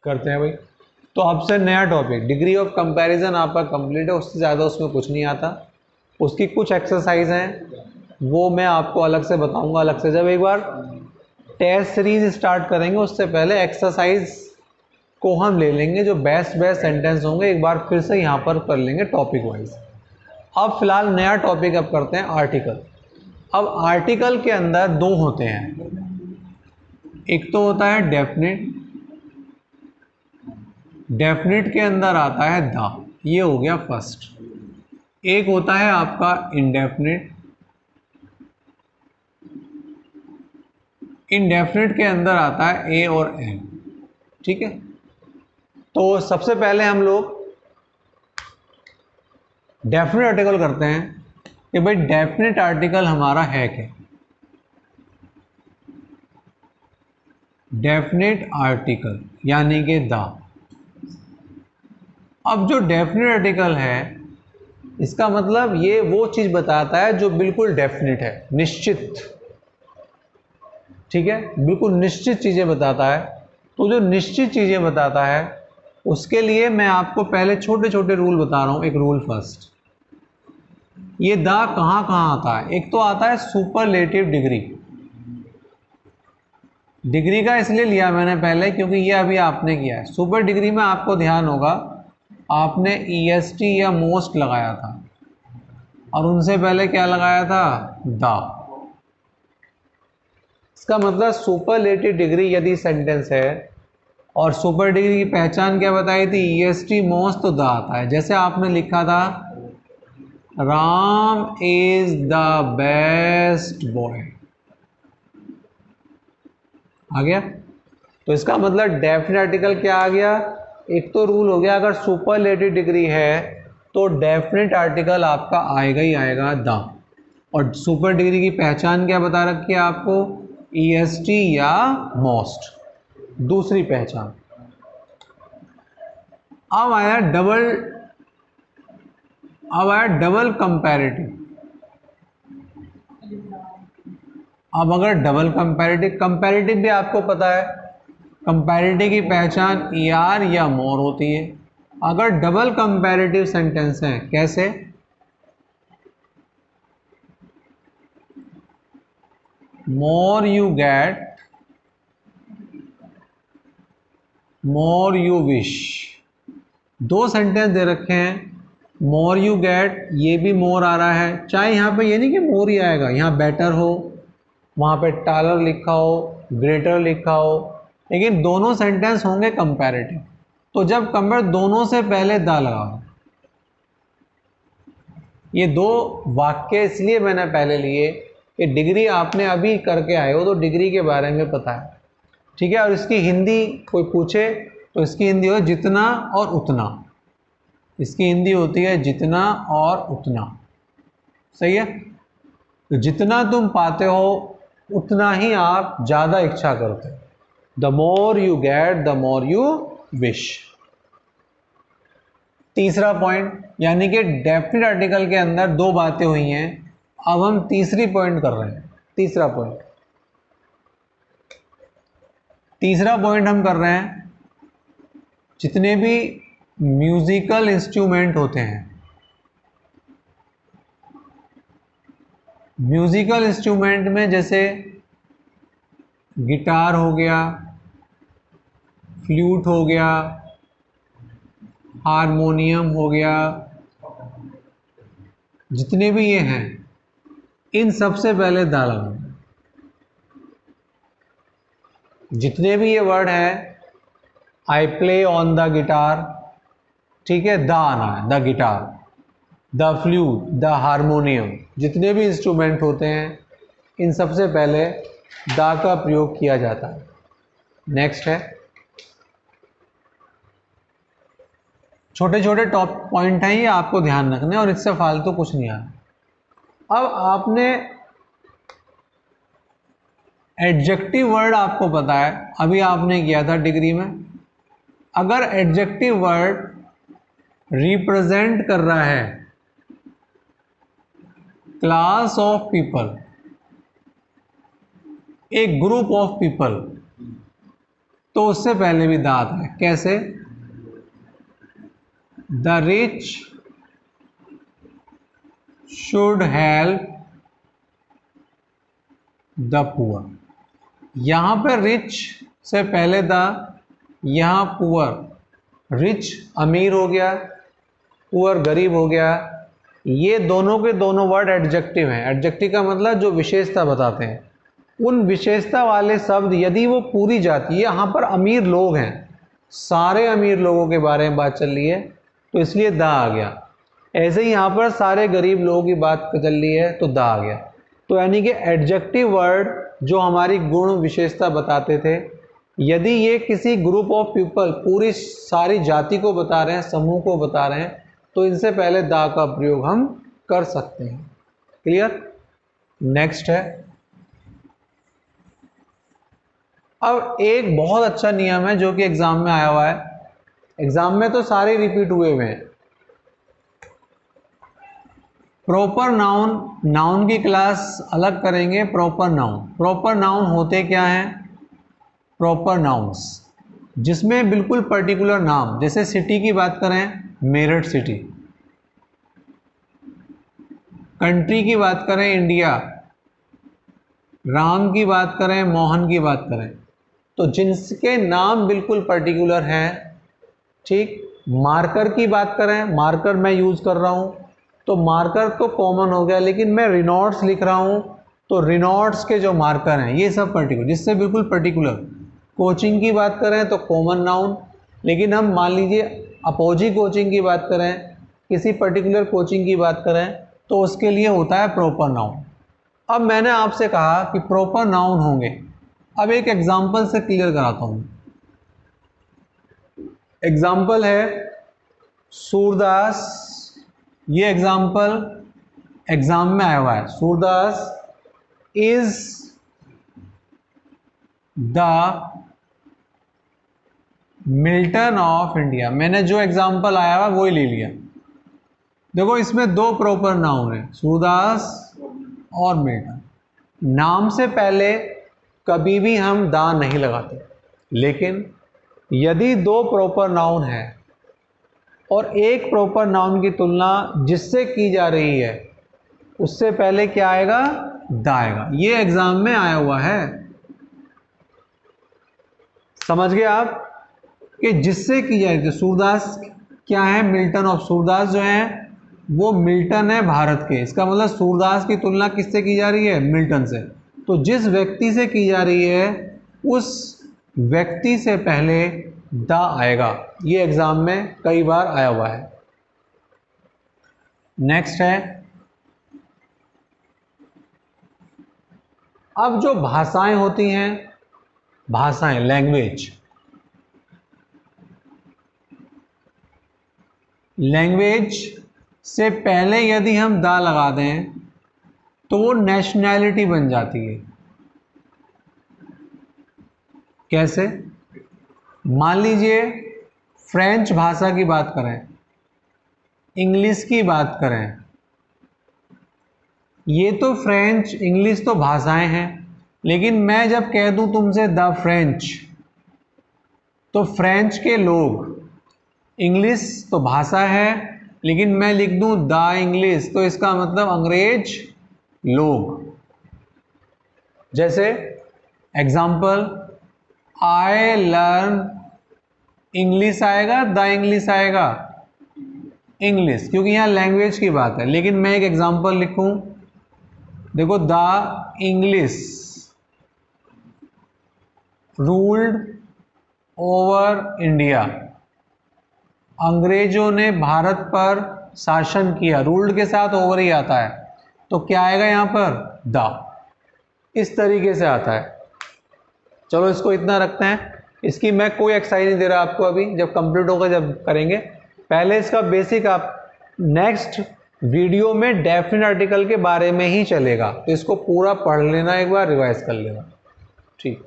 करते हैं भाई। तो आपसे नया टॉपिक डिग्री ऑफ कंपैरिजन आपका कंप्लीट है, उससे ज़्यादा उसमें कुछ नहीं आता। उसकी कुछ एक्सरसाइज हैं वो मैं आपको अलग से बताऊंगा, अलग से। जब एक बार टेस्ट सीरीज स्टार्ट करेंगे उससे पहले एक्सरसाइज को हम ले लेंगे, जो बेस्ट बेस्ट सेंटेंस होंगे एक बार फिर से यहाँ पर कर लेंगे टॉपिक वाइज। अब फिलहाल नया टॉपिक अब करते हैं आर्टिकल। अब आर्टिकल के अंदर दो होते हैं, एक तो होता है डेफिनेट, डेफिनेट के अंदर आता है द, ये हो गया फर्स्ट। एक होता है आपका इनडेफिनेट, इनडेफिनेट के अंदर आता है ए और एन। ठीक है, तो सबसे पहले हम लोग डेफिनेट आर्टिकल करते हैं कि भाई डेफिनेट आर्टिकल हमारा है क्या। डेफिनेट आर्टिकल यानी कि द। अब जो डेफिनेट आर्टिकल है इसका मतलब ये वो चीज बताता है जो बिल्कुल डेफिनेट है, निश्चित। ठीक है, बिल्कुल निश्चित चीजें बताता है। तो जो निश्चित चीजें बताता है उसके लिए मैं आपको पहले छोटे छोटे रूल बता रहा हूं। एक रूल फर्स्ट, ये द कहां कहां आता है। एक तो आता है सुपरलेटिव डिग्री। डिग्री का इसलिए लिया मैंने पहले क्योंकि ये अभी आपने किया है। सुपर डिग्री में आपको ध्यान होगा आपने EST या मोस्ट लगाया था और उनसे पहले क्या लगाया था, द। इसका मतलब सुपरलेटिव डिग्री यदि सेंटेंस है और सुपर डिग्री की पहचान क्या बताई थी, EST मोस्ट, तो द आता है। जैसे आपने लिखा था Ram is the best boy, आ गया। तो इसका मतलब डेफिनेट आर्टिकल क्या आ गया, एक तो रूल हो गया अगर सुपरलेटिव डिग्री है तो डेफिनेट आर्टिकल आपका आएगा ही आएगा द। और सुपर डिग्री की पहचान क्या बता रखी है आपको, EST या मोस्ट, दूसरी पहचान। अब आया डबल, अब आया डबल कंपैरेटिव। अब अगर डबल कंपैरेटिव, कंपैरेटिव भी आपको पता है कंपैरेटिव की पहचान ER या मोर होती है। अगर डबल कंपैरेटिव सेंटेंस है कैसे, more you get more you wish. दो सेंटेंस दे रखे हैं, मोर यू गेट, ये भी मोर आ रहा है, चाहे यहां पे ये नहीं कि मोर ही आएगा, यहां बेटर हो, वहां पे टालर लिखा हो, ग्रेटर लिखा हो, लेकिन दोनों सेंटेंस होंगे कंपैरेटिव। तो जब कंपेयर दोनों से पहले द लगाओ। ये दो वाक्य इसलिए मैंने पहले लिए कि डिग्री आपने अभी करके आए हो तो डिग्री के बारे में पता है। ठीक है, और इसकी हिंदी कोई पूछे तो इसकी हिंदी हो जितना और उतना। इसकी हिंदी होती है जितना और उतना, सही है। तो जितना तुम पाते हो उतना ही आप ज़्यादा इच्छा करते हो। The more you get the more you wish. तीसरा पॉइंट, यानी कि डेफिनेट आर्टिकल के अंदर दो बातें हुई हैं, अब हम तीसरी पॉइंट कर रहे हैं। तीसरा पॉइंट, तीसरा पॉइंट हम कर रहे हैं, जितने भी म्यूजिकल इंस्ट्रूमेंट होते हैं, म्यूजिकल इंस्ट्रूमेंट में जैसे गिटार हो गया, फ्लूट हो गया, हारमोनियम हो गया, जितने भी ये हैं इन सबसे पहले द लगाना। जितने भी ये वर्ड है, I play on the guitar, ठीक है, द आना है, the guitar, the flute, the harmonium, जितने भी इंस्ट्रूमेंट होते हैं इन सबसे पहले द का प्रयोग किया जाता है। नेक्स्ट है, छोटे छोटे टॉप पॉइंट हैं ये आपको ध्यान रखने और इससे फालतू कुछ नहीं आना। अब आपने एडजेक्टिव वर्ड आपको पता है, अभी आपने किया था डिग्री में। अगर एडजेक्टिव वर्ड रिप्रेजेंट कर रहा है क्लास ऑफ पीपल, एक ग्रुप ऑफ पीपल, तो उससे पहले भी द आता है। कैसे? The rich should help the poor. यहां पर रिच से पहले द, यहां पुअर। रिच अमीर हो गया, पुअर गरीब हो गया। ये दोनों के दोनों वर्ड एडजेक्टिव हैं। एडजेक्टिव का मतलब जो विशेषता बताते हैं। उन विशेषता वाले शब्द यदि वो पूरी जाती है, यहाँ पर अमीर लोग हैं, सारे अमीर लोगों के बारे में बात चल रही है तो इसलिए द आ गया। ऐसे ही यहाँ पर सारे गरीब लोगों की बात चल रही है तो द आ गया। तो यानी कि एडजेक्टिव वर्ड जो हमारी गुण विशेषता बताते थे, यदि ये किसी ग्रुप ऑफ पीपल, पूरी सारी जाति को बता रहे हैं, समूह को बता रहे हैं, तो इनसे पहले द का प्रयोग हम कर सकते हैं। क्लियर? नेक्स्ट है, अब एक बहुत अच्छा नियम है जो कि एग्जाम में आया हुआ है। एग्जाम में तो सारे रिपीट हुए हैं। प्रॉपर नाउन, नाउन की क्लास अलग करेंगे। प्रॉपर नाउन, प्रॉपर नाउन होते क्या हैं? प्रॉपर नाउन्स जिसमें बिल्कुल पर्टिकुलर नाम, जैसे सिटी की बात करें, मेरठ सिटी। कंट्री की बात करें, इंडिया। राम की बात करें, मोहन की बात करें, तो जिनके नाम बिल्कुल पर्टिकुलर हैं। ठीक। मार्कर की बात करें, मार्कर मैं यूज कर रहा हूं तो मार्कर तो कॉमन हो गया, लेकिन मैं रिनॉट्स लिख रहा हूं तो रिनॉट्स के जो मार्कर हैं ये सब पर्टिकुलर, जिससे बिल्कुल पर्टिकुलर। कोचिंग की बात करें तो कॉमन नाउन, लेकिन हम मान लीजिए अपोजी कोचिंग की बात करें, किसी पर्टिकुलर कोचिंग की बात करें, तो उसके लिए होता है प्रॉपर नाउन। अब मैंने आपसे कहा कि प्रॉपर नाउन होंगे। अब एक एग्जाम्पल से क्लियर कराता हूं। एग्जाम्पल है सूरदास। ये एग्जाम्पल एग्जाम में आया हुआ है। Surdas is the Milton of India. मैंने जो एग्जाम्पल आया हुआ वही ले लिया। देखो इसमें दो प्रॉपर नाउन है, सूरदास और मिल्टन। नाम से पहले कभी भी हम दा नहीं लगाते, लेकिन यदि दो प्रॉपर नाउन है और एक प्रॉपर नाउन की तुलना जिससे की जा रही है उससे पहले क्या आएगा? दा आएगा। ये एग्जाम में आया हुआ है। समझ गए आप कि जिससे की जा रही है। सूरदास क्या है? Milton of. सूरदास जो है वो मिल्टन है भारत के। इसका मतलब सूरदास की तुलना किससे की जा रही है? मिल्टन से। तो जिस व्यक्ति से की जा रही है उस व्यक्ति से पहले दा आएगा। ये एग्जाम में कई बार आया हुआ है। नेक्स्ट है, अब जो भाषाएं होती हैं, भाषाएं, लैंग्वेज, लैंग्वेज से पहले यदि हम दा लगा दें तो वो नेशनैलिटी बन जाती है। कैसे? मान लीजिए फ्रेंच भाषा की बात करें, इंग्लिश की बात करें, ये तो फ्रेंच इंग्लिश तो भाषाएं हैं, लेकिन मैं जब कह दूं तुमसे द फ्रेंच, तो फ्रेंच के लोग, इंग्लिश तो भाषा है, लेकिन मैं लिख दूं द इंग्लिश, तो इसका मतलब अंग्रेज लोग। जैसे एग्जाम्पल, आई लर्न इंग्लिश आएगा, द इंग्लिश आएगा? इंग्लिश, क्योंकि यहां लैंग्वेज की बात है। लेकिन मैं एक एग्जाम्पल लिखूं, देखो, the English ruled over India. अंग्रेजों ने भारत पर शासन किया। रूल्ड के साथ ओवर ही आता है, तो क्या आएगा यहां पर? द। इस तरीके से आता है। चलो इसको इतना रखते हैं। इसकी मैं कोई एक्सरसाइज नहीं दे रहा आपको अभी, जब कंप्लीट होगा जब करेंगे। पहले इसका बेसिक आप नेक्स्ट वीडियो में डेफिनेट आर्टिकल के बारे में ही चलेगा, तो इसको पूरा पढ़ लेना, एक बार रिवाइज कर लेना। ठीक।